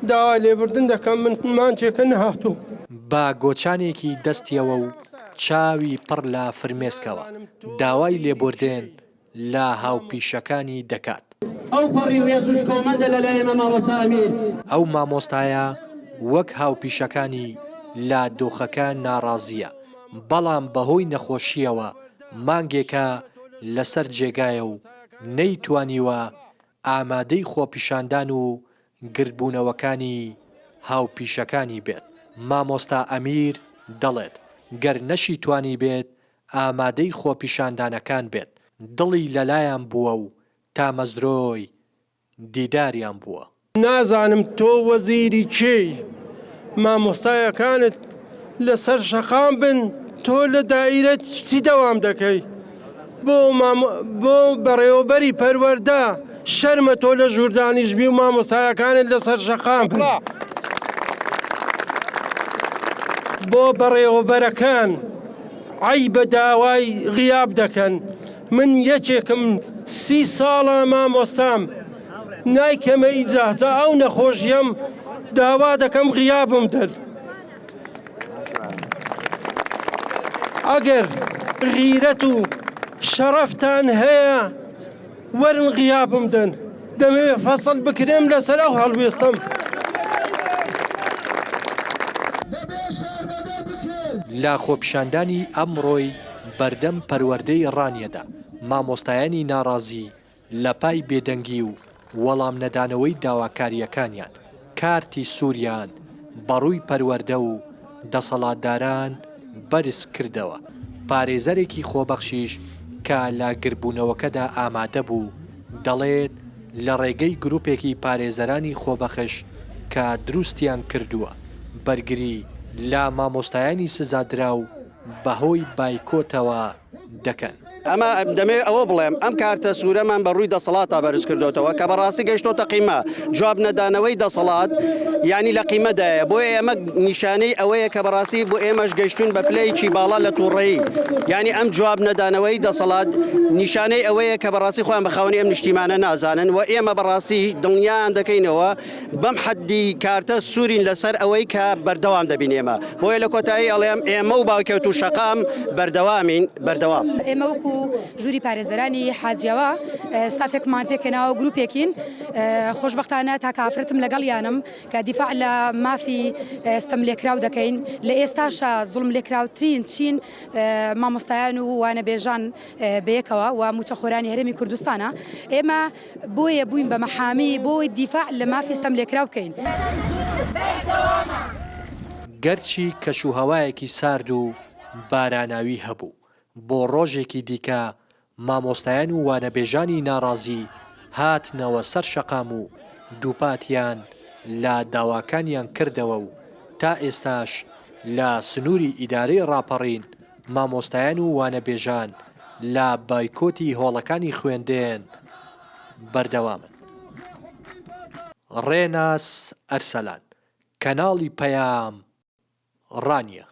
داوای لێبوردن دەکەم من مانچێکە نەهاتوو. با گۆچانێکی دەستیەوە و چاوی پڕ لە فرمێسکەوە داوای لێبوردن لە هاوپیشەکانی دەکات. ئەو پەڕی ڕێزوش کۆمەندە لەلایە مامۆستا ئەمیر. ئەو مامۆستایە وەک هاوپیشەکانی لە دۆخەکە ناڕازیە، بەڵام بەهۆی نەخۆشیەوە مانگێکە لەسەر جێگایە و نەیتوانیوە ئامادەی خۆپیشاندان و گرتبوونەوەکانی هاوپیشەکانی بێت. مامۆستا ئەمیر دەڵێت گەر نەشی توانی بێت ئامادەی خۆپیشاندانەکان بێت، دڵی لەلایەن بووە و تا مەزرۆی دیداریان بووە. نازانم تۆ وەزیری چی مامۆستایەکانت لەسەر شەقام بن، تۆ لە دائیرە چی دەوام دەکەی؟ بۆ بەڕێوەبەری پەروەردە شەرمە تۆ لە ژووردانیشبی و مامۆستایەکانت لەسەر شەقام بن. بۆ بەڕێوەبەرەکان عەی بە داوای غیاب دەکەن. من یەکێکم 30 ساڵە مامۆستام نایکەمە ئیجازە ئەو نەخۆشیەم داوا دەکەم غیابم دەن. ئەگەر غیرەت و شەرەفتان هەیە وەرن غیابم دەن، دەمەوێت فەسڵ بکرێم لەسەر ئەو هەڵوێستم. لا خۆپیشاندانی ئەمڕۆی بەردەم پەروەردەی ڕانیەدا مامۆستایانی ناڕازی لە پای بێدەنگی و وەڵام نەدانەوەی داواکاریەکانیان کارتی سووریان بەڕووی پەروەردە و دەسەڵاتداران بەرز کردەوە. پارێزەرێکی خۆبەخشیش کە لە گربوونەوەکەدا ئامادە بوو دەڵێت لە ڕێگەی گروپێکی پارێزەرانی خۆبەخش کە دروستیان کردووە بەرگری لا مامۆستایانی سزادرا و بەهۆی بایکۆتەوە دەکەن. ئەمە دەمێ ئەوە بڵێم ئەم کارتە سوورەمان بە ڕووی دەسەڵاتە بەرز کردوتەوە کە بەڕاستی گەشتۆتە قیمە جواب نەدانەوەی دەسەڵات ینی لە قیمەدایە بۆیە ئێمە نیشانەی ئەوەیە کە بەڕاستی بۆ ئێمەش گەشتون بە پلەیەکی باڵا لە تووڕەیی ینی ئەم جواب نەدانەوەی دەسەڵات نیشانەی ئەوەیە کە بەڕاستی خۆیان بەخاوەنی ئەم نیشتیمانە نازانن و ئێمە بەڕاستی دڵنیایان دەکەینەوە بەم حەدی کارتە سوورین لەسەر ئەوەی کە بەردەوام دەبین ئێمە بۆیە لە کۆتایی ئەڵێم ئێمە و باوکەوت و شەقام بەردەوامین بەردەوام. ئێمە وەکو ژووری پارێزەرانی حاجیەوە ستافێکمان پێکەناوە گروپێکین خۆشبەختانە تا کافرتم لەگەڵ یانم کە دیفاع لە مافی ستەم لێکراو دەکەین لە ئێستاشە زوڵم لێکراوترین چین مامۆستایان و وانە بێژان بەیەکەوە و موچەخۆرانی هەرێمی کوردستانە. ئێمە بۆیە بووین بە مەحامی بۆی دیفاع لە مافی ستەم لێکراو بکەین. گەرچی کەشوهەوایەکی سارد و باراناوی هەبوو بۆ ڕۆژێکی دیکە مامۆستایان و وانەبێژانی ناڕازی هاتنەوە سەر شەقام و دووپاتیان لە داواکانیان کردەوە و تا ئێستاش لە سنووری ئیدارەی ڕاپەڕین مامۆستایان و وانەبێژان لە بایکۆتی هۆڵەکانی خوێندێن بەردەوامن. ڕێناس ئەرسەلان، کەناڵی پەیام ڕانیە.